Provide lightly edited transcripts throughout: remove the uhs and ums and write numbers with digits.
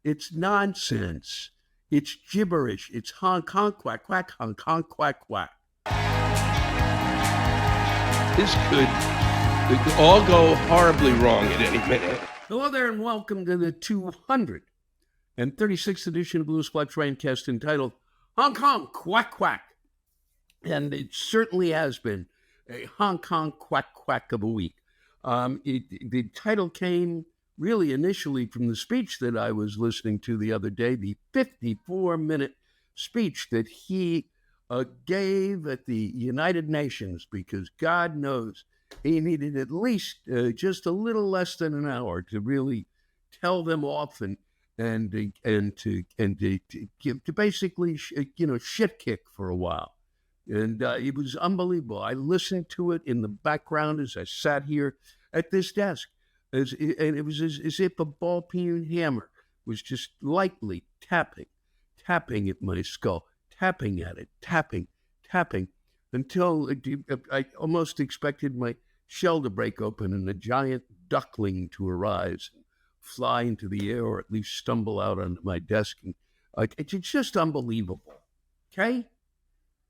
It's nonsense. It's gibberish. It's honk honk quack quack honk honk quack quack. This could all go horribly wrong at any minute. Hello there and welcome to the 236th edition of Blues Flex Rantcast entitled Honk Honk Quack Quack. And it certainly has been a honk honk quack quack of a week. The title came really initially from the speech that I was listening to the other day, the 54-minute speech that he gave at the United Nations, because God knows he needed at least just a little less than an hour to really tell them off and to basically shit kick for a while. And it was unbelievable. I listened to it in the background as I sat here at this desk, and it was as if a ball-peen hammer was just lightly tapping at my skull, tapping at it, tapping, until I almost expected my shell to break open and a giant duckling to arise and fly into the air, or at least stumble out onto my desk. And it's just unbelievable, okay?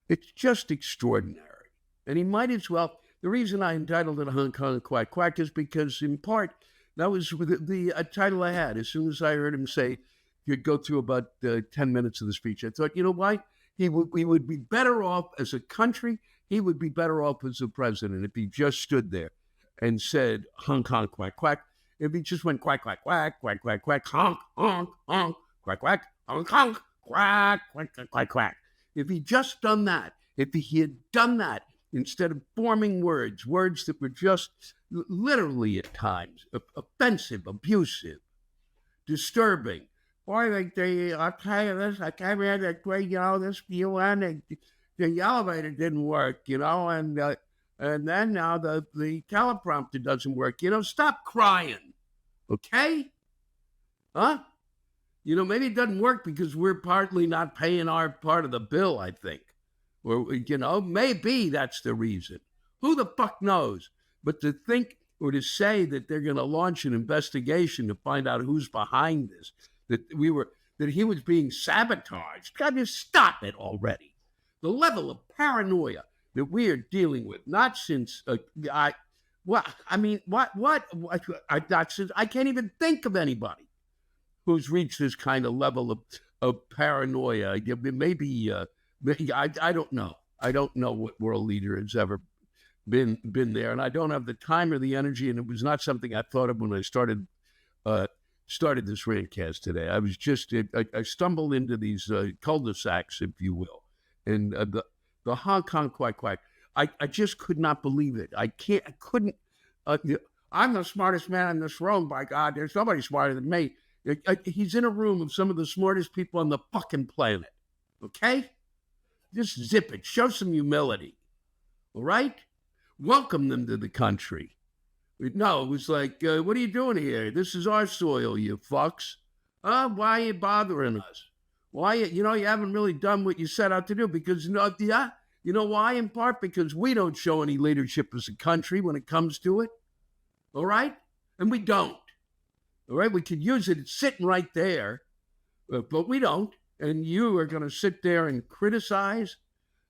It's just extraordinary. And he might as well, the reason I entitled it Honk Honk Quack Quack is because, in part, that was the title I had. As soon as I heard him say, you'd go through about 10 minutes of the speech, I thought, you know why? We would be better off as a country, he would be better off as a president if he just stood there and said, honk, honk, quack, quack. If he just went quack, quack, quack, quack, quack, quack, honk, honk, honk, quack, quack, honk, honk, quack, quack, quack, quack. If he just done that, if he had done that, instead of forming words that were just literally at times offensive, abusive, disturbing. Boy, I'll tell you this, I came here that way, this UN, and the elevator didn't work, and then now the teleprompter doesn't work. Stop crying, okay? Huh? Maybe it doesn't work because we're partly not paying our part of the bill, I think. Or, maybe that's the reason. Who the fuck knows? But to think or to say that they're going to launch an investigation to find out who's behind this, that he was being sabotaged, God, just stop it already. The level of paranoia that we are dealing with, not since, I can't even think of anybody who's reached this kind of level of paranoia. Maybe I don't know. I don't know what world leader has ever been there, and I don't have the time or the energy, and it was not something I thought of when I started this Rantcast today. I was just, I stumbled into these cul-de-sacs, if you will, and the honk honk quack quack. I just could not believe it. I couldn't. I'm the smartest man in this room, by God. There's nobody smarter than me. He's in a room of some of the smartest people on the fucking planet. Okay? Just zip it. Show some humility. All right? Welcome them to the country. No, it was like, what are you doing here? This is our soil, you fucks. Why are you bothering us? Why, you haven't really done what you set out to do because, you know why? In part because we don't show any leadership as a country when it comes to it. All right? And we don't. All right? We could use it. It's sitting right there, but we don't. And you are going to sit there and criticize?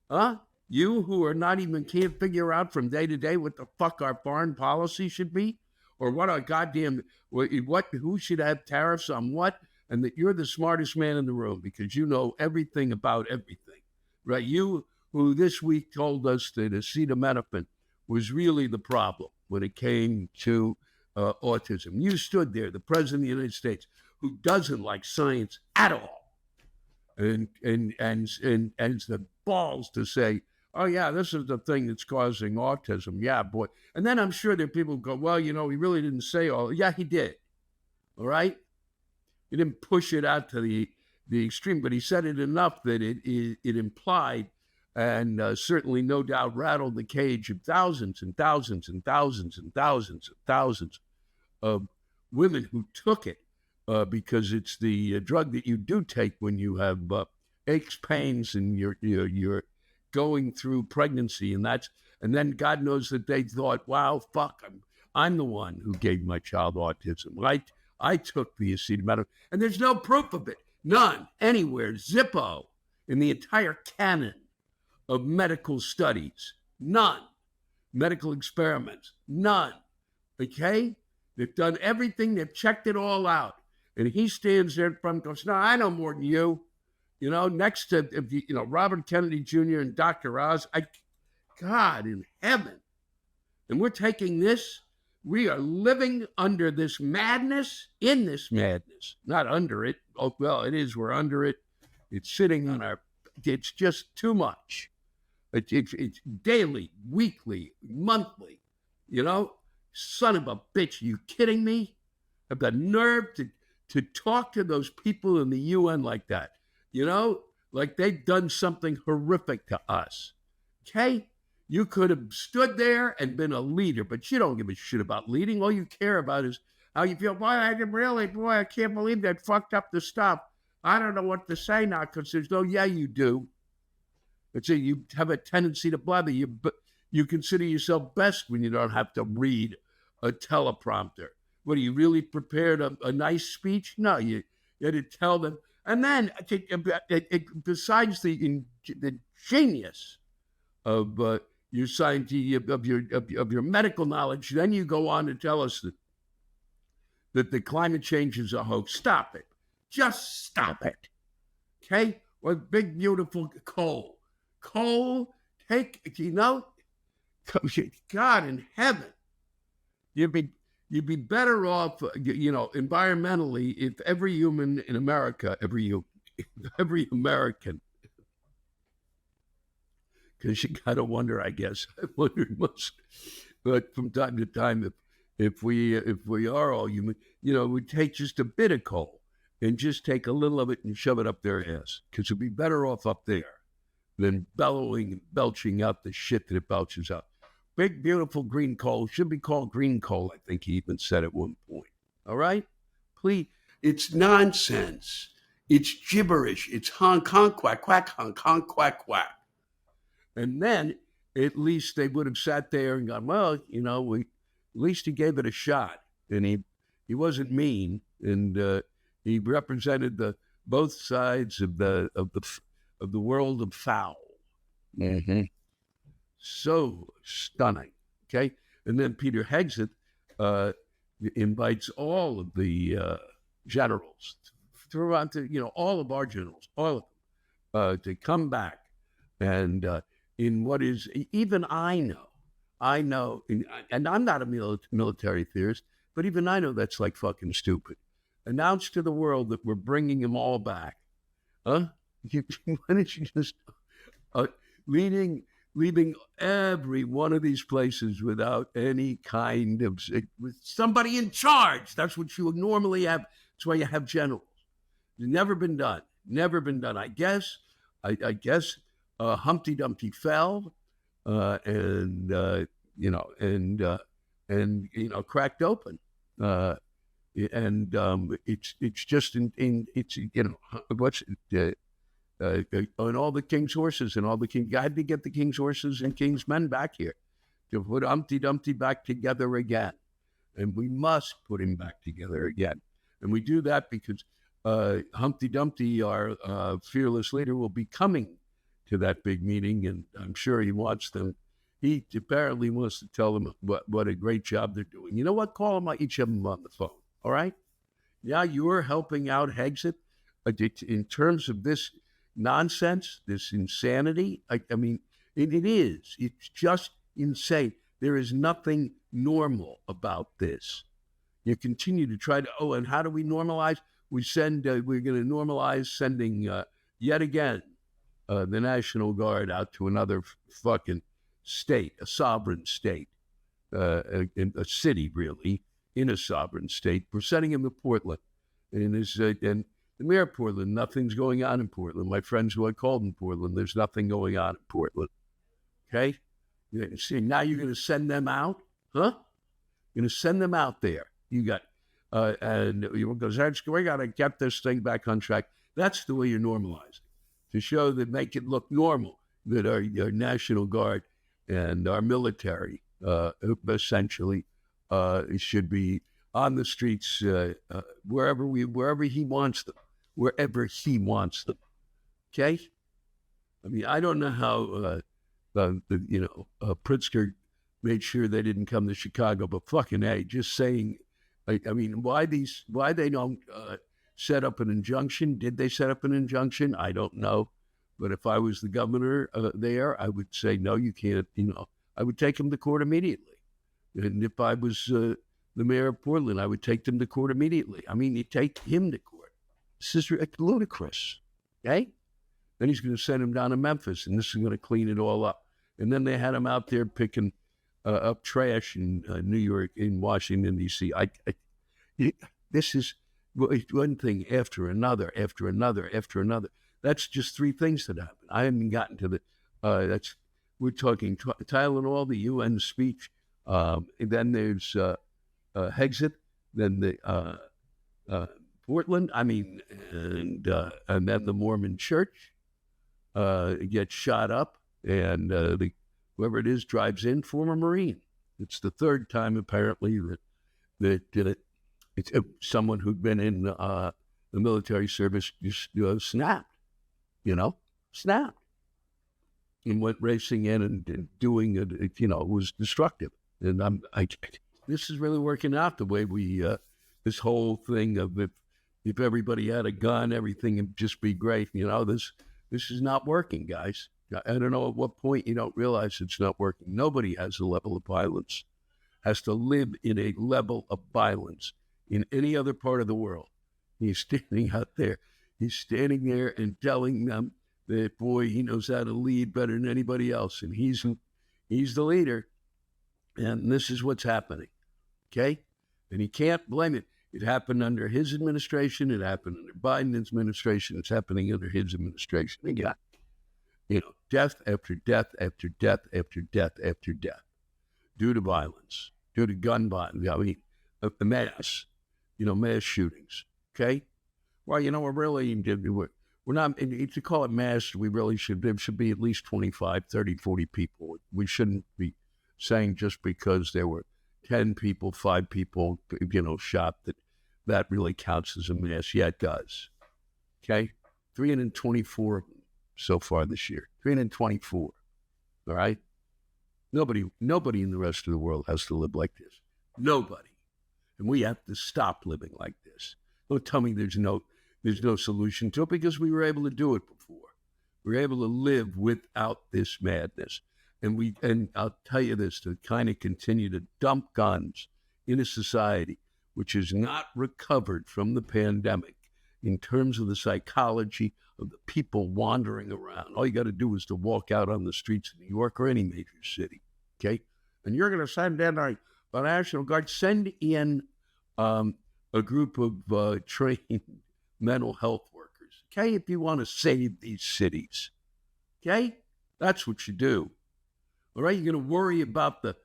Huh? You who are not even can't figure out from day to day what the fuck our foreign policy should be? Or what our goddamn, who should have tariffs on what? And that you're the smartest man in the room because you know everything about everything, right? You who this week told us that acetaminophen was really the problem when it came to autism. You stood there, the president of the United States, who doesn't like science at all, and the balls to say, oh yeah, this is the thing that's causing autism. Yeah, boy. And then I'm sure there are people who go, well, he really didn't say all. Yeah, he did. All right. He didn't push it out to the extreme, but he said it enough that it implied and certainly no doubt rattled the cage of thousands and thousands and thousands and thousands and thousands of women who took it because it's the drug that you do take when you have aches, pains, and you're going through pregnancy, and then God knows that they thought, wow, fuck, I'm the one who gave my child autism, right? I took the acetaminophen, and there's no proof of it. None, anywhere, Zippo, in the entire canon of medical studies. None. Medical experiments. None. Okay? They've done everything. They've checked it all out. And he stands there in front and goes, no, I know more than you. Next to, Robert Kennedy Jr. and Dr. Oz. God in heaven. And we're taking this. We are living under this madness, in this madness, not under it. Oh, well, it is. We're under it. It's sitting on it's just too much. It's daily, weekly, monthly, Son of a bitch, are you kidding me? Have the nerve to talk to those people in the UN like that, like they've done something horrific to us, okay? You could have stood there and been a leader, but you don't give a shit about leading. All you care about is how you feel. Boy, I can't believe they fucked up the stuff. I don't know what to say now because there's no, yeah, you do. You have a tendency to blather. You consider yourself best when you don't have to read a teleprompter. What, are you really prepared a nice speech? No, you had to tell them. And then, besides the genius of your scientific, of your medical knowledge, then you go on to tell us that the climate change is a hoax. Stop it. Just stop it. Okay? Or big, beautiful coal. Coal, God in heaven. You'd be better off, environmentally, if every human in America, every American, because you gotta wonder, I guess. I wondered most, but from time to time, if we are all human, we'd take just a bit of coal and just take a little of it and shove it up their ass, because it'd be better off up there than bellowing and belching out the shit that it belches out. Big, beautiful green coal should be called green coal, I think he even said at one point. All right? Please. It's nonsense. It's gibberish. It's honk, honk, quack, quack, honk, honk, quack, quack. And then at least they would have sat there and gone, well, at least he gave it a shot. And he wasn't mean. And he represented both sides of the world of foul. Mm-hmm. So stunning. Okay. And then Peter Hegseth invites all of the generals throughout all of our generals, all of them, to come back. And in what is, even I know, and I'm not a military theorist, but even I know that's like fucking stupid. Announce to the world that we're bringing them all back. Huh? Why don't you just leaving every one of these places without any kind of, with somebody in charge. That's what you would normally have. That's why you have generals. It's never been done. I guess Humpty Dumpty fell, and cracked open. It's just on all the king's horses and all the king. I had to get the king's horses and king's men back here to put Humpty Dumpty back together again, and we must put him back together again. And we do that because Humpty Dumpty, our fearless leader, will be coming to that big meeting, and I'm sure he wants them. He apparently wants to tell them what a great job they're doing. You know what? Call them each of them on the phone. All right? Yeah, you're helping out Hegseth in terms of this nonsense, this insanity. I mean, it is. It's just insane. There is nothing normal about this. You continue to try to. And how do we normalize? We're going to normalize sending yet again the National Guard out to another fucking state, a sovereign state, a city really in a sovereign state. We're sending him to Portland, and the mayor of Portland. Nothing's going on in Portland. My friends who I called in Portland, there's nothing going on in Portland. Okay, see, now you're going to send them out, huh? You're going to send them out there. You got, and you goes, we got to get this thing back on track. That's the way you're normalizing, to show that, make it look normal, that our National Guard and our military essentially should be on the streets, wherever he wants them, Okay, I mean, I don't know how Pritzker made sure they didn't come to Chicago, but fucking A, just saying. I mean, why they don't set up an injunction? Did they set up an injunction? I don't know. But if I was the governor there, I would say, no, you can't, I would take him to court immediately. And if I was the mayor of Portland, I would take them to court immediately. I mean, you take him to court. This is ludicrous, okay? Then he's going to send him down to Memphis, and this is going to clean it all up. And then they had him out there picking up trash in New York, in Washington, D.C. This is one thing after another, after another, after another. That's just three things that happened. I haven't gotten to the, we're talking Tylenol, the UN speech, and then there's Hexit, then the Portland, and then the Mormon church gets shot up, and whoever it is drives in, former Marine. It's the third time, apparently, that it's someone who'd been in the military service just snapped, snapped. And went racing in and doing it, was destructive. And this is really working out the way we, this whole thing of if everybody had a gun, everything would just be great. This is not working, guys. I don't know at what point you don't realize it's not working. Nobody has a level of violence, has to live in a level of violence in any other part of the world. He's standing out there. He's standing there and telling them that, boy, he knows how to lead better than anybody else. And he's the leader. And this is what's happening. Okay? And he can't blame it. It happened under his administration. It happened under Biden's administration. It's happening under his administration. Again, death after death after death after death after death due to violence, due to gun violence. I mean, mass shootings. Okay? Well, we're not, to call it mass, there should be at least 25, 30, 40 people. We shouldn't be saying just because there were 10 people, 5 people, shot, that really counts as a mass. Yeah, it does. Okay? 324 so far this year. 324. All right? Nobody in the rest of the world has to live like this. Nobody. And we have to stop living like this. Don't tell me there's no solution to it, because we were able to do it before. We were able to live without this madness. And I'll tell you this, to kind of continue to dump guns in a society which has not recovered from the pandemic in terms of the psychology of the people wandering around. All you got to do is to walk out on the streets of New York or any major city, okay? And you're going to send in the National Guard, send in a group of trained mental health workers, okay, if you want to save these cities, okay? That's what you do. All right, you're going to worry about the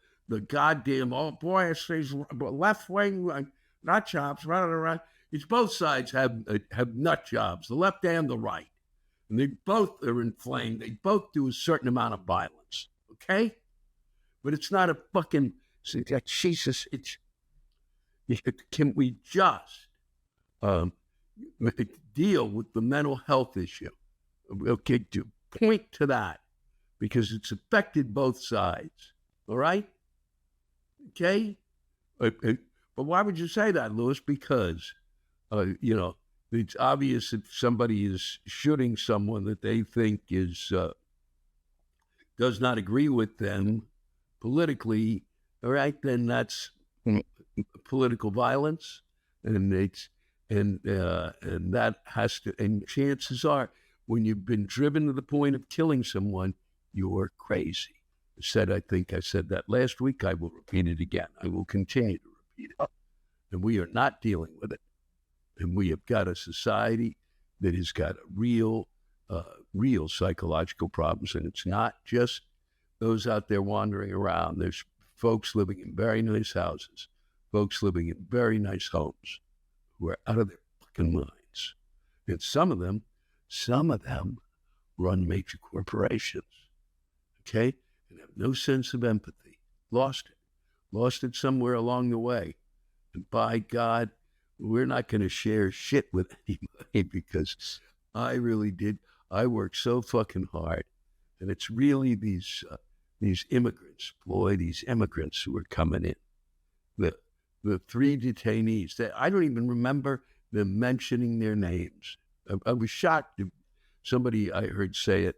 goddamn, oh boy, it's these left-wing nut jobs running around. It's both sides have nut jobs, the left and the right. And they both are inflamed. They both do a certain amount of violence, okay? But it's not a fucking, Jesus, can we just deal with the mental health issue? Okay, to point to that, because it's affected both sides, all right? Okay? But why would you say that, Louis? Because, it's obvious if somebody is shooting someone that they think does not agree with them politically, all right, then that's political violence, and that has to, and chances are, when you've been driven to the point of killing someone, you're crazy. I think I said that last week. I will repeat it again. I will continue to repeat it. And we are not dealing with it. And we have got a society that has got real psychological problems. And it's not just those out there wandering around. There's folks living in very nice houses, folks living in very nice homes who are out of their fucking minds. And some of them run major corporations, okay, and have no sense of empathy. Lost it somewhere along the way. And by God, we're not going to share shit with anybody because I really did. I worked so fucking hard. And it's really these immigrants, boy, these immigrants who are coming in. The three detainees, that I don't even remember them mentioning their names. I was shocked. Somebody I heard say it,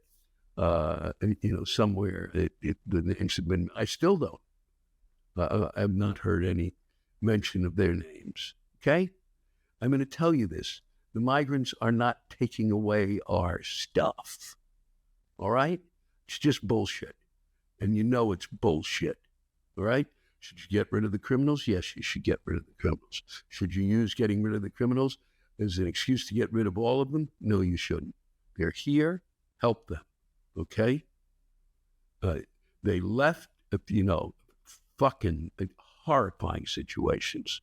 somewhere. The names have been. I still don't. I have not heard any mention of their names. Okay, I'm going to tell you this: the migrants are not taking away our stuff. All right, it's just bullshit, and you know it's bullshit. All right. Should you get rid of the criminals? Yes, you should get rid of the criminals. Should you use getting rid of the criminals as an excuse to get rid of all of them? No, you shouldn't. They're here. Help them. Okay? They left, fucking horrifying situations.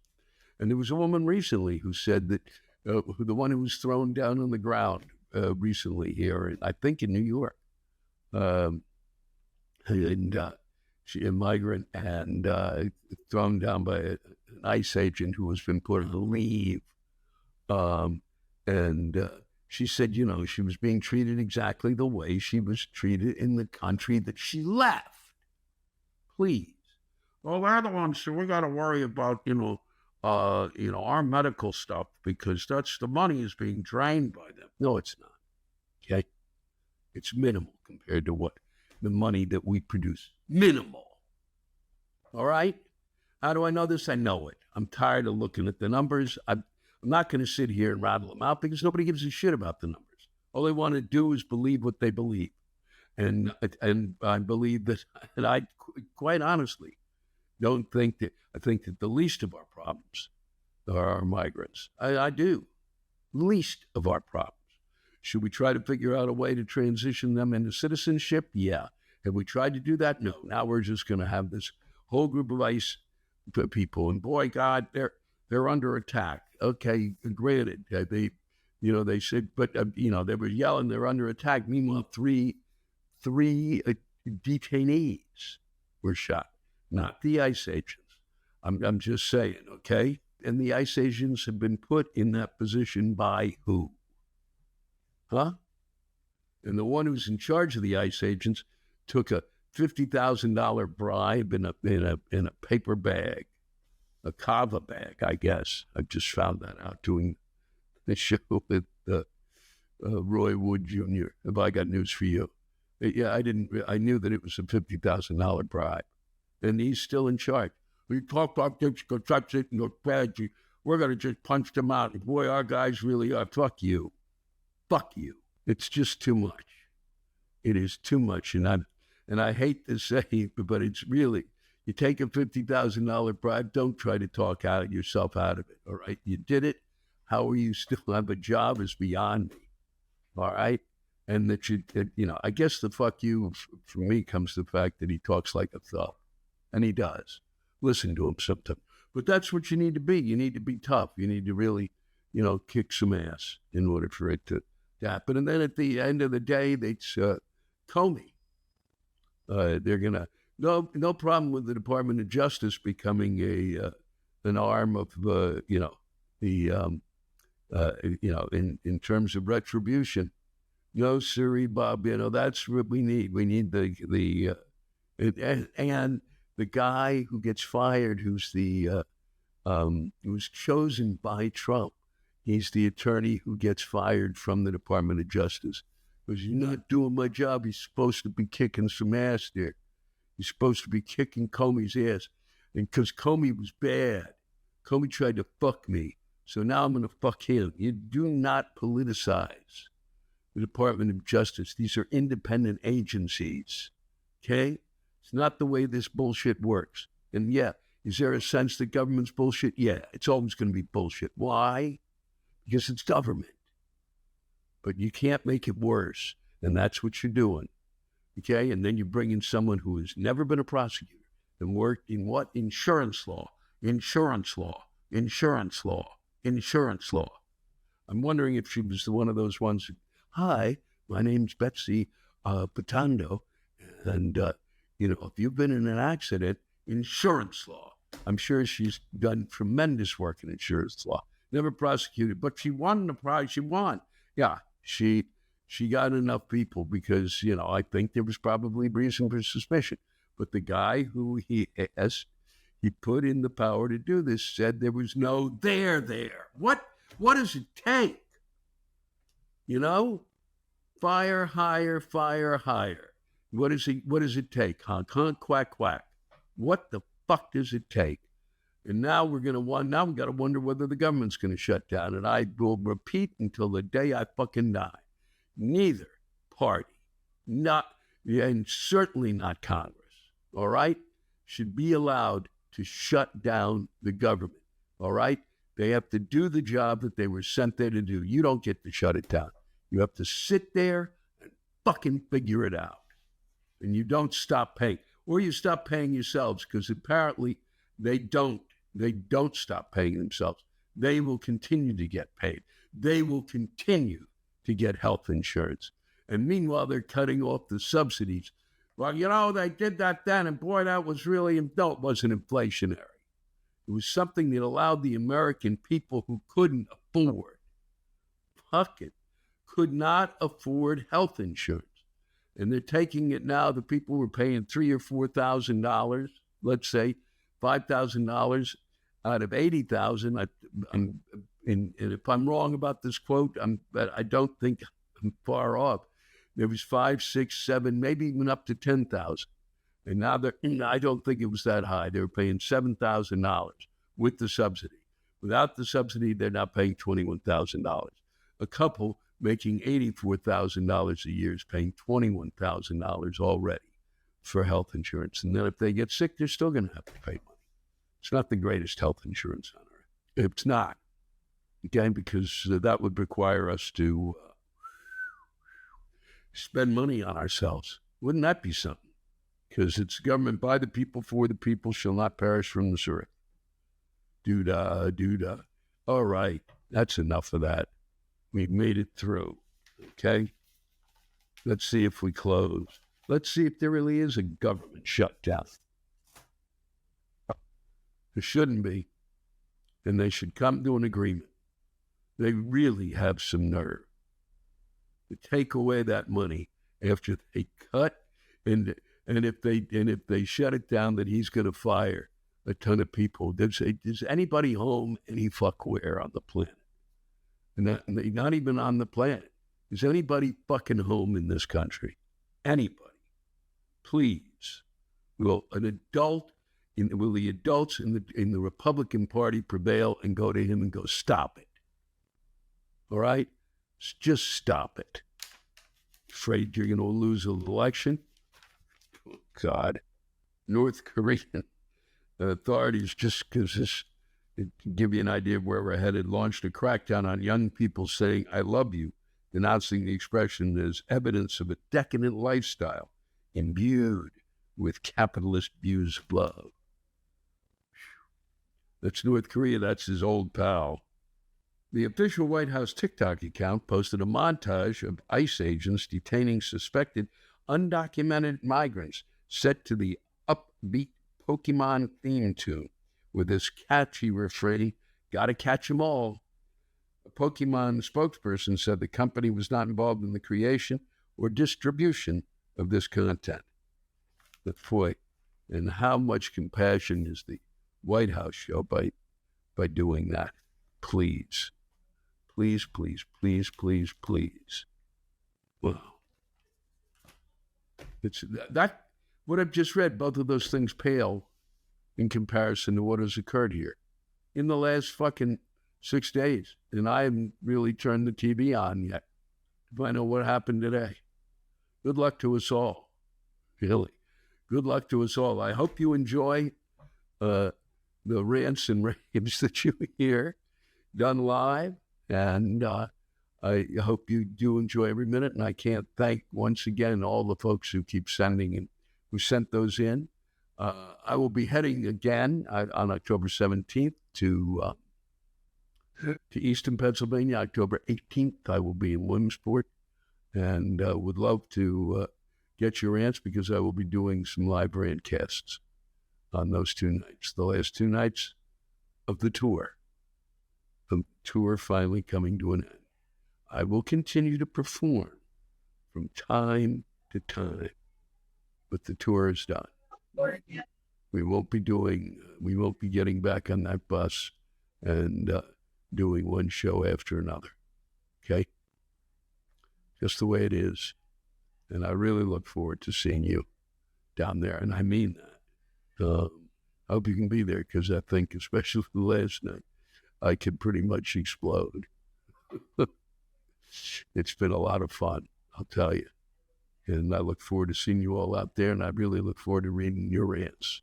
And there was a woman recently who said that the one who was thrown down on the ground recently here, I think in New York, she a migrant and thrown down by an ICE agent who has been put on leave. She said, she was being treated exactly the way she was treated in the country that she left. Please. Well, they're the ones, so we got to worry about, our medical stuff because that's the money is being drained by them. No, it's not. Okay? It's minimal compared to what the money that we produce. Minimal. All right? How do I know this? I know it. I'm tired of looking at the numbers. I'm not going to sit here and rattle them out because nobody gives a shit about the numbers. All they want to do is believe what they believe. And I believe that, and I quite honestly don't think that, I think that the least of our problems are our migrants. I do. Least of our problems. Should we try to figure out a way to transition them into citizenship? Yeah. Have we tried to do that? No. Now we're just going to have this whole group of ICE people, and boy, God, they're under attack. Okay, granted, they said, but they were yelling they're under attack. Meanwhile, three detainees were shot, not the ICE agents. I'm just saying, okay. And the ICE agents have been put in that position by who? Huh? And the one who's in charge of the ICE agents took a $50,000 bribe in a paper bag, a kava bag, I guess. I just found that out doing the show with Roy Wood Jr. Have I got news for you? Yeah, I knew that it was a $50,000 bribe, and he's still in charge. We talk about this, go touch it, and go bad. We're gonna just punch them out. And boy, our guys really are. Fuck you. It's just too much. It is too much, and I hate to say, but it's really, you take a $50,000 bribe, don't try to talk yourself out of it, all right? You did it. How are you still have a job is beyond me, all right? And that I guess the fuck you for me comes the fact that he talks like a thug, and he does. Listen to him sometimes. But that's what you need to be. You need to be tough. You need to really, kick some ass in order for it to happen. And then at the end of the day, it's Comey. They're gonna no problem with the Department of Justice becoming an arm of in terms of retribution. No, sirree, Bob. That's what we need. We need and the guy who gets fired, who's chosen by Trump. He's the attorney who gets fired from the Department of Justice. Because you're not doing my job. He's supposed to be kicking some ass there. He's supposed to be kicking Comey's ass. And because Comey was bad, Comey tried to fuck me. So now I'm going to fuck him. You do not politicize the Department of Justice. These are independent agencies. Okay? It's not the way this bullshit works. And yeah, is there a sense that government's bullshit? Yeah, it's always going to be bullshit. Why? Because it's government. But you can't make it worse. And that's what you're doing. Okay? And then you bring in someone who has never been a prosecutor and worked in what? Insurance law. I'm wondering if she was one of those ones. Hi, my name's Betsy Patando. And, if you've been in an accident, insurance law. I'm sure she's done tremendous work in insurance law. Never prosecuted, but she won the prize. She won. Yeah, she got enough people because, I think there was probably reason for suspicion. But the guy who he put in the power to do this said there was no there. What does it take? Fire higher. What does it take? Honk honk, quack quack. What the fuck does it take? And now we got to wonder whether the government's going to shut down. And I will repeat until the day I fucking die. Neither party, and certainly not Congress, all right, should be allowed to shut down the government, all right? They have to do the job that they were sent there to do. You don't get to shut it down. You have to sit there and fucking figure it out. And you don't stop paying. Or you stop paying yourselves, because apparently they don't stop paying themselves. They will continue to get paid. They will continue to get health insurance. And meanwhile, they're cutting off the subsidies. Well, they did that then, and boy, that was really, no, it wasn't inflationary. It was something that allowed the American people who couldn't afford, could not afford health insurance. And they're taking it now. The people were paying $3,000 or $4,000, let's say $5,000 out of $80,000. And if I'm wrong about this quote, but I don't think I'm far off. There was 5, 6, 7, maybe even up to 10,000. And now I don't think it was that high. They were paying $7,000 with the subsidy. Without the subsidy, they're now paying $21,000. A couple making $84,000 a year is paying $21,000 already for health insurance. And then if they get sick, they're still going to have to pay money. It's not the greatest health insurance on earth. It's not. Okay, because that would require us to spend money on ourselves. Wouldn't that be something? Because it's government by the people, for the people, shall not perish from this earth. Doo-dah. All right, that's enough of that. We've made it through, okay? Let's see if we close. Let's see if there really is a government shutdown. There shouldn't be. And they should come to an agreement. They really have some nerve to take away that money after they cut, and if they shut it down, that he's going to fire a ton of people. They'd say, is anybody home any fuckwhere on the planet? And not even on the planet. Is anybody fucking home in this country? Anybody? Please. Will the adults in the Republican Party prevail and go to him and go, stop it? All right? Just stop it. Afraid you're going to lose an election? Oh, God. North Korean authorities, just because this, to give you an idea of where we're headed, launched a crackdown on young people saying, I love you, denouncing the expression as evidence of a decadent lifestyle imbued with capitalist views of love. That's North Korea. That's his old pal. The official White House TikTok account posted a montage of ICE agents detaining suspected undocumented migrants set to the upbeat Pokemon theme tune with this catchy refrain, gotta catch 'em all. A Pokemon spokesperson said the company was not involved in the creation or distribution of this content. But boy, and how much compassion is the White House show by doing that? Please. Please, please, please, please, please. Well, it's that what I've just read, both of those things pale in comparison to what has occurred here in the last fucking 6 days. And I haven't really turned the TV on yet to find out what happened today. Good luck to us all. Really. Good luck to us all. I hope you enjoy the rants and raves that you hear done live. And I hope you do enjoy every minute. And I can't thank once again all the folks who keep sending and who sent those in. I will be heading again on October 17th to Easton, Pennsylvania. October 18th, I will be in Williamsport, and would love to get your rants, because I will be doing some live rantcasts on those 2 nights, the last 2 nights of the tour. The tour finally coming to an end. I will continue to perform from time to time, but the tour is done. We won't be getting back on that bus and doing one show after another. Okay? Just the way it is. And I really look forward to seeing you down there. And I mean that. I hope you can be there, because I think, especially the last night, I could pretty much explode. It's been a lot of fun, I'll tell you. And I look forward to seeing you all out there, and I really look forward to reading your rants.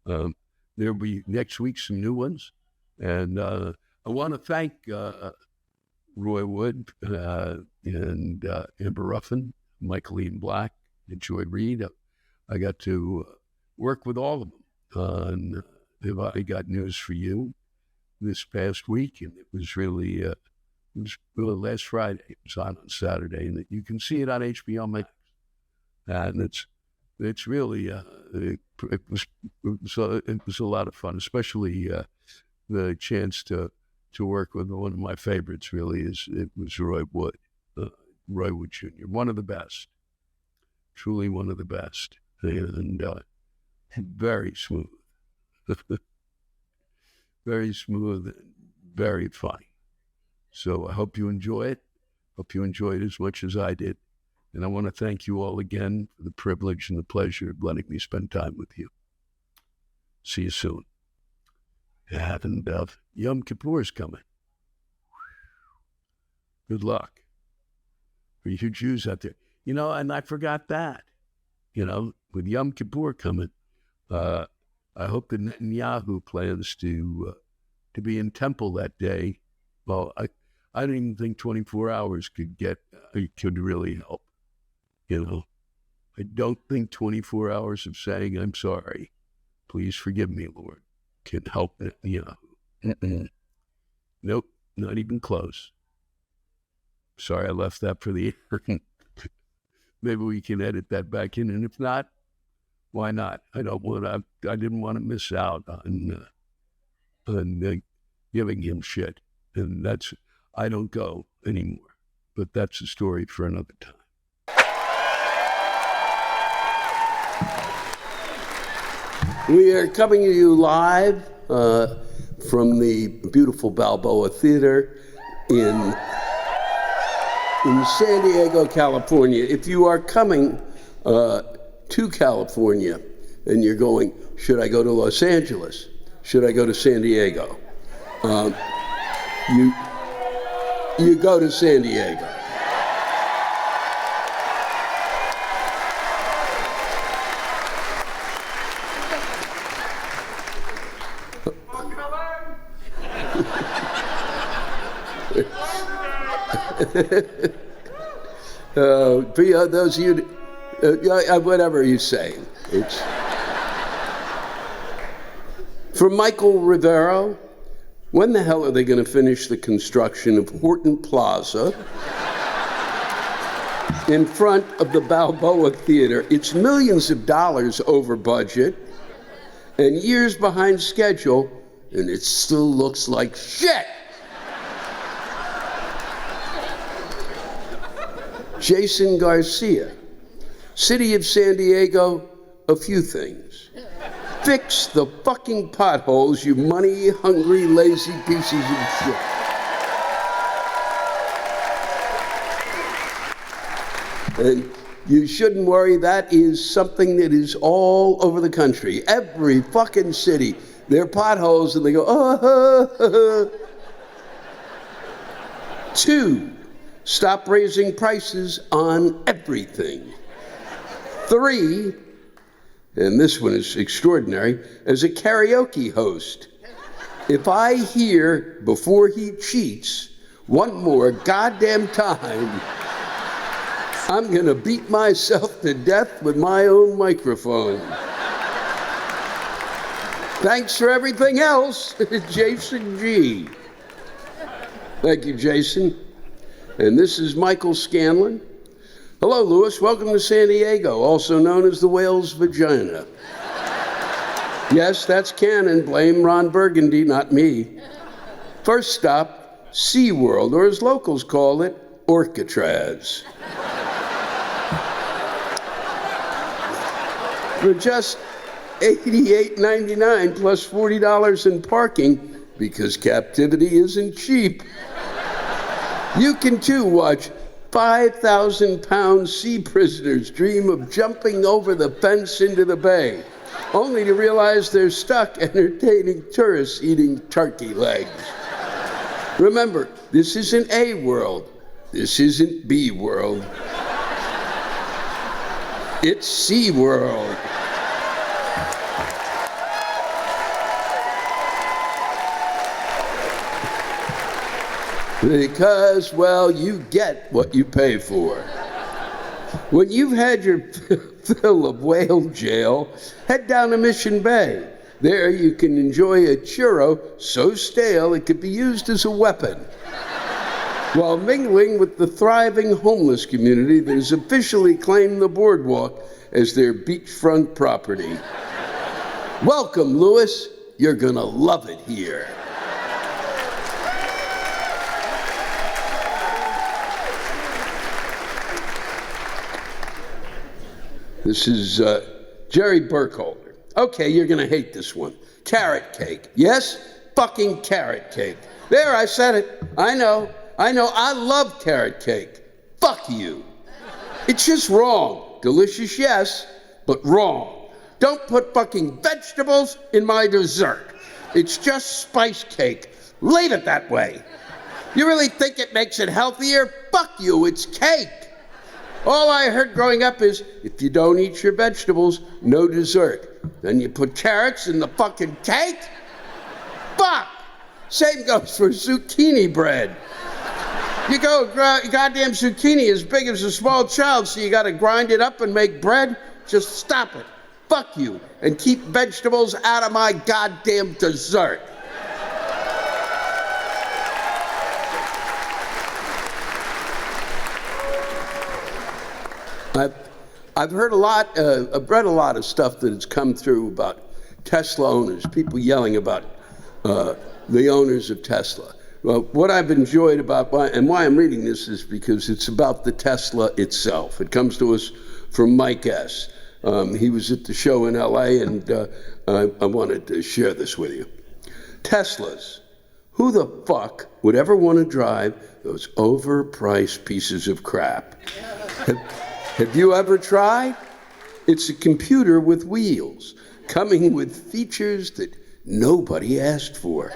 There'll be next week some new ones. And I want to thank Roy Wood and Amber Ruffin, Michael Ian Black, and Joy Reid. I got to work with all of them. I got news for you this past week, and it was really, last Friday. It was on Saturday, and you can see it on HBO Max. And it's really, it was a lot of fun, especially the chance to work with one of my favorites. Really, it was Roy Wood Jr., one of the best, truly one of the best, and very smooth, very smooth, and very funny. So I hope you enjoy it. Hope you enjoy it as much as I did. And I want to thank you all again for the privilege and the pleasure of letting me spend time with you. See you soon. And Yom Kippur is coming. Good luck for you Jews out there. And I forgot that. With Yom Kippur coming, I hope that Netanyahu plans to be in temple that day. Well, I don't even think 24 hours could really help. I don't think 24 hours of saying, "I'm sorry, please forgive me, Lord," can help Netanyahu. Nope, not even close. Sorry, I left that for the air. Maybe we can edit that back in, and if not, why not? I didn't want to miss out on giving him shit, and I don't go anymore. But that's a story for another time. We are coming to you live from the beautiful Balboa Theater in San Diego, California. If you are coming to California and you're going, should I go to Los Angeles? Should I go to San Diego? You go to San Diego. For those of you, whatever you say, it's from Michael Rivero. When the hell are they going to finish the construction of Horton Plaza in front of the Balboa Theater? It's millions of dollars over budget and years behind schedule, and it still looks like shit. Jason Garcia, City of San Diego, a few things. Fix the fucking potholes, you money-hungry, lazy pieces of shit. And you shouldn't worry, that is something that is all over the country. Every fucking city, there are potholes and they go, oh. 2, stop raising prices on everything. 3, and this one is extraordinary, as a karaoke host, if I hear "Before He Cheats" one more goddamn time, I'm gonna beat myself to death with my own microphone. Thanks for everything else, Jason G. Thank you, Jason. And this is Michael Scanlin. Hello, Louis. Welcome to San Diego, also known as the whale's vagina. Yes, that's canon. Blame Ron Burgundy, not me. First stop, SeaWorld, or as locals call it, Orcatraz. For just $88.99 plus $40 in parking, because captivity isn't cheap. You can too watch 5,000-pound sea prisoners dream of jumping over the fence into the bay, only to realize they're stuck entertaining tourists eating turkey legs. Remember, this isn't A world. This isn't B world. It's Sea World. Because, well, you get what you pay for. When you've had your fill of whale jail, head down to Mission Bay. There you can enjoy a churro so stale it could be used as a weapon, while mingling with the thriving homeless community that has officially claimed the boardwalk as their beachfront property. Welcome, Lewis. You're gonna love it here. This is Jerry Berkholder. Okay, you're gonna hate this one. Carrot cake. Yes? Fucking carrot cake. There, I said it. I know. I love carrot cake. Fuck you. It's just wrong. Delicious, yes, but wrong. Don't put fucking vegetables in my dessert. It's just spice cake. Leave it that way. You really think it makes it healthier? Fuck you, it's cake. All I heard growing up is, if you don't eat your vegetables, no dessert. Then you put carrots in the fucking cake? Fuck! Same goes for zucchini bread. You go, goddamn zucchini as big as a small child, so you gotta grind it up and make bread? Just stop it. Fuck you, and keep vegetables out of my goddamn dessert. I've heard a lot, I've read a lot of stuff that has come through about Tesla owners, people yelling about the owners of Tesla. Well, what I've enjoyed about, and why I'm reading this is because it's about the Tesla itself. It comes to us from Mike S. He was at the show in LA, and I wanted to share this with you. Teslas. Who the fuck would ever want to drive those overpriced pieces of crap? Have you ever tried? It's a computer with wheels, coming with features that nobody asked for.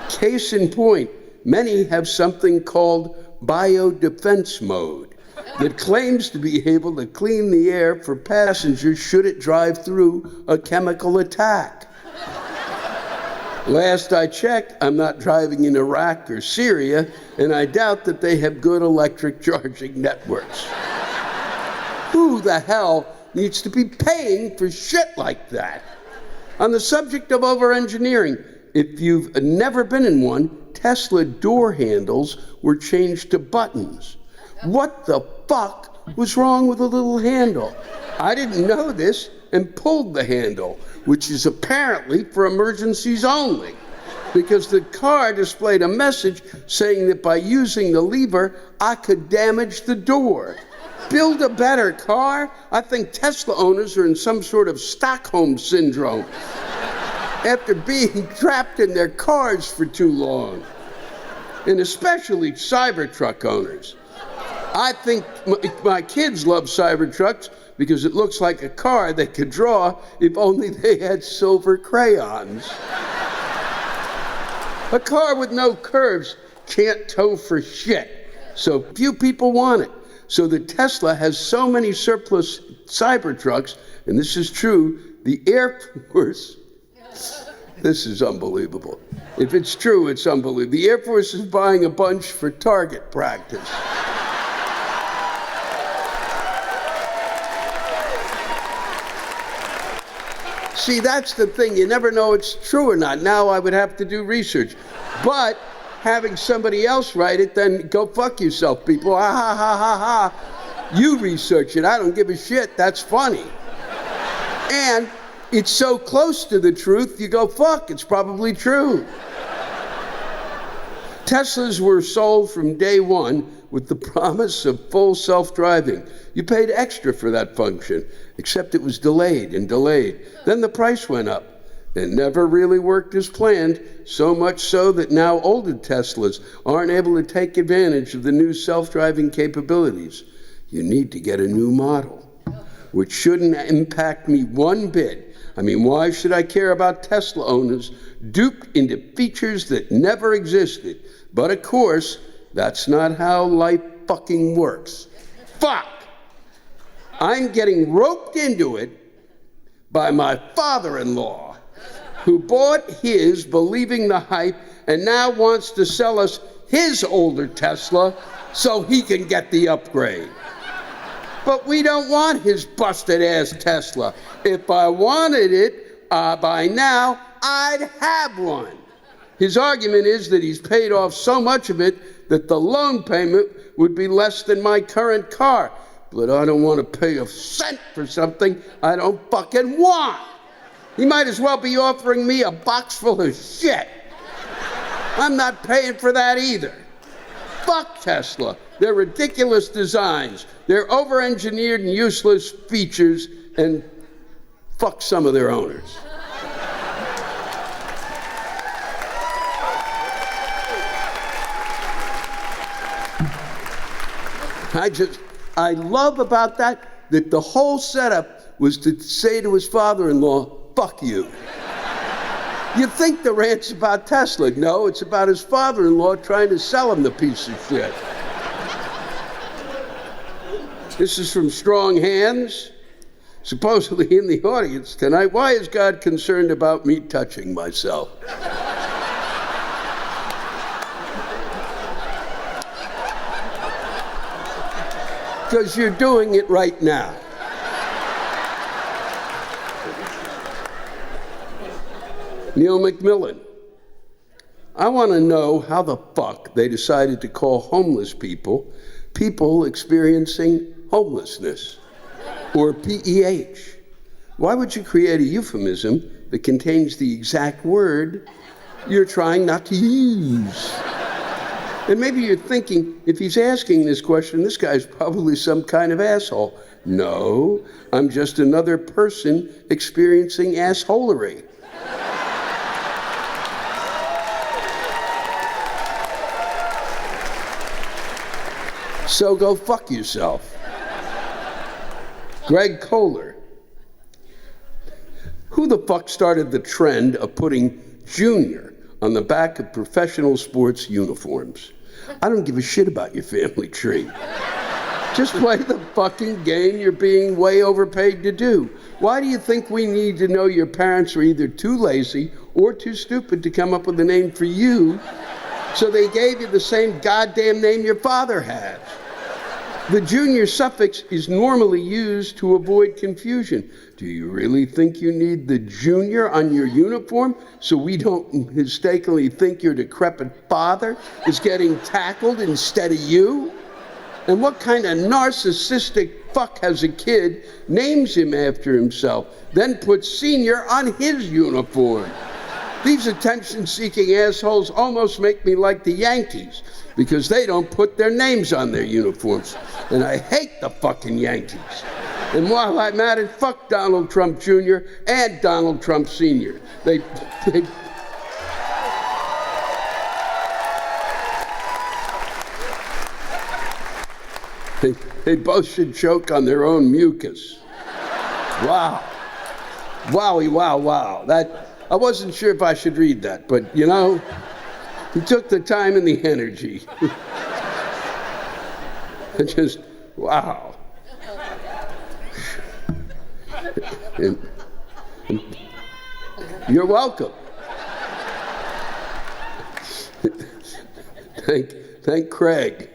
Case in point, many have something called biodefense mode that claims to be able to clean the air for passengers should it drive through a chemical attack. Last I checked, I'm not driving in Iraq or Syria, and I doubt that they have good electric charging networks. Who the hell needs to be paying for shit like that? On the subject of over-engineering, if you've never been in one, Tesla door handles were changed to buttons. What the fuck was wrong with the little handle? I didn't know this and pulled the handle, which is apparently for emergencies only, because the car displayed a message saying that by using the lever, I could damage the door. Build a better car? I think Tesla owners are in some sort of Stockholm syndrome after being trapped in their cars for too long. And especially Cybertruck owners. I think my kids love Cybertrucks because it looks like a car they could draw if only they had silver crayons. A car with no curves can't tow for shit, so few people want it. So the Tesla has so many surplus Cybertrucks, and this is true, the Air Force, this is unbelievable. If it's true, it's unbelievable. The Air Force is buying a bunch for target practice. See, that's the thing. You never know it's true or not. Now I would have to do research. But having somebody else write it, then go fuck yourself, people. Ha, ha, ha, ha, ha. You research it. I don't give a shit. That's funny. And It's so close to the truth, you go, fuck, it's probably true. Teslas were sold from day one with the promise of full self-driving. You paid extra for that function, except it was delayed and delayed. Then the price went up. It never really worked as planned, so much so that now older Teslas aren't able to take advantage of the new self-driving capabilities. You need to get a new model, which shouldn't impact me one bit. I mean, why should I care about Tesla owners duped into features that never existed? But of course, that's not how life fucking works. Fuck! I'm getting roped into it by my father-in-law, who bought his believing the hype and now wants to sell us his older Tesla so he can get the upgrade. But we don't want his busted-ass Tesla. If I wanted it by now, I'd have one. His argument is that he's paid off so much of it that the loan payment would be less than my current car. But I don't want to pay a cent for something I don't fucking want. He might as well be offering me a box full of shit. I'm not paying for that either. Fuck Tesla. Their ridiculous designs, their over-engineered and useless features, and fuck some of their owners. I love about that the whole setup was to say to his father-in-law, fuck you. You'd think the rant's about Tesla. No, it's about his father-in-law trying to sell him the piece of shit. This is from Strong Hands, supposedly in the audience tonight. Why is God concerned about me touching myself? Because you're doing it right now. Neil McMillon. I want to know how the fuck they decided to call homeless people experiencing homelessness, or PEH. Why would you create a euphemism that contains the exact word you're trying not to use? And maybe you're thinking, if he's asking this question, this guy's probably some kind of asshole. No, I'm just another person experiencing assholery. So go fuck yourself. Greg Kohler. Who the fuck started the trend of putting junior on the back of professional sports uniforms? I don't give a shit about your family tree. Just play the fucking game you're being way overpaid to do. Why do you think we need to know your parents were either too lazy or too stupid to come up with a name for you, so they gave you the same goddamn name your father had? The junior suffix is normally used to avoid confusion. Do you really think you need the junior on your uniform so we don't mistakenly think your decrepit father is getting tackled instead of you? And what kind of narcissistic fuck has a kid, names him after himself, then puts senior on his uniform? These attention-seeking assholes almost make me like the Yankees, because they don't put their names on their uniforms. And I hate the fucking Yankees. And while I'm at it, fuck Donald Trump Jr. and Donald Trump Sr. They both should choke on their own mucus. Wow. Wowie, wow, wow. I wasn't sure if I should read that, but you know, he took the time and the energy. Just, wow. And you're welcome. Thank Craig.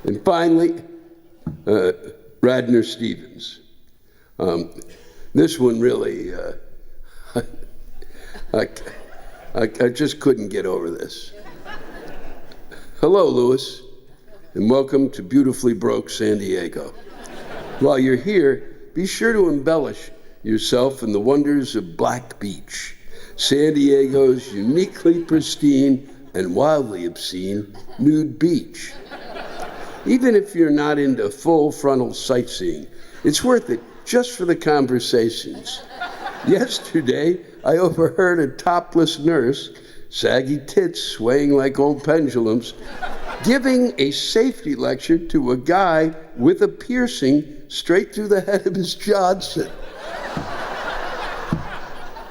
And finally, Radner Stevens. This one really, I just couldn't get over this. Hello, Louis, and welcome to beautifully broke San Diego. While you're here, be sure to embellish yourself in the wonders of Black Beach, San Diego's uniquely pristine and wildly obscene nude beach. Even if you're not into full frontal sightseeing, it's worth it just for the conversations. Yesterday, I overheard a topless nurse, saggy tits swaying like old pendulums, giving a safety lecture to a guy with a piercing straight through the head of his Johnson.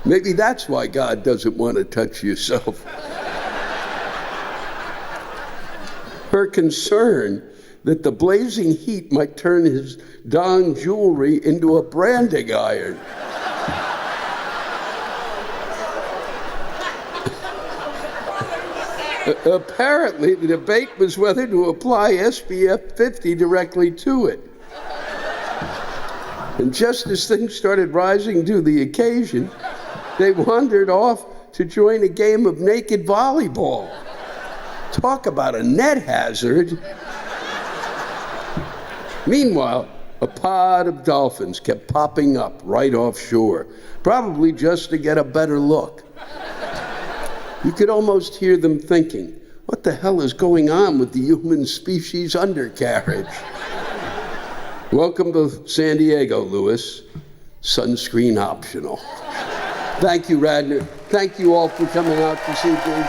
Maybe that's why God doesn't want to touch yourself. Her concern that the blazing heat might turn his dong jewelry into a branding iron. Apparently, the debate was whether to apply SPF 50 directly to it. And just as things started rising to the occasion, they wandered off to join a game of naked volleyball. Talk about a net hazard. Meanwhile, a pod of dolphins kept popping up right offshore, probably just to get a better look. You could almost hear them thinking, what the hell is going on with the human species undercarriage? Welcome to San Diego, Louis. Sunscreen optional. Thank you, Radner. Thank you all for coming out this evening.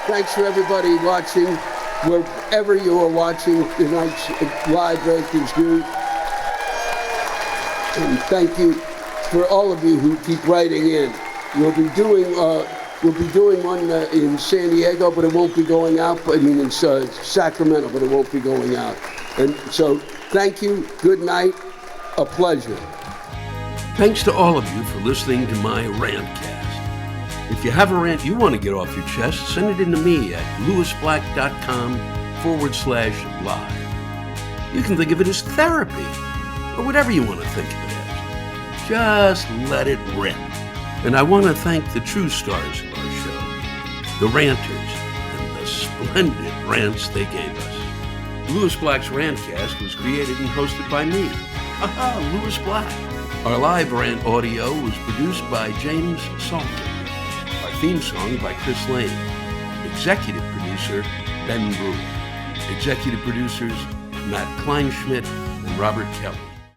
Thanks for everybody watching, wherever you are watching tonight's live Rankings News. And thank you for all of you who keep writing in. We'll be doing one in San Diego, but it won't be going out. I mean, it's Sacramento, but it won't be going out. And so, thank you. Good night. A pleasure. Thanks to all of you for listening to my Rantcast. If you have a rant you want to get off your chest, send it in to me at lewisblack.com/live. You can think of it as therapy, or whatever you want to think of it as. Just let it rip. And I want to thank the true stars of our show, the ranters, and the splendid rants they gave us. Lewis Black's Rantcast was created and hosted by me, Lewis Black. Our live rant audio was produced by James Salter. Our theme song by Chris Lane. Executive producer, Ben Brewer. Executive producers, Matt Kleinschmidt and Robert Kelly.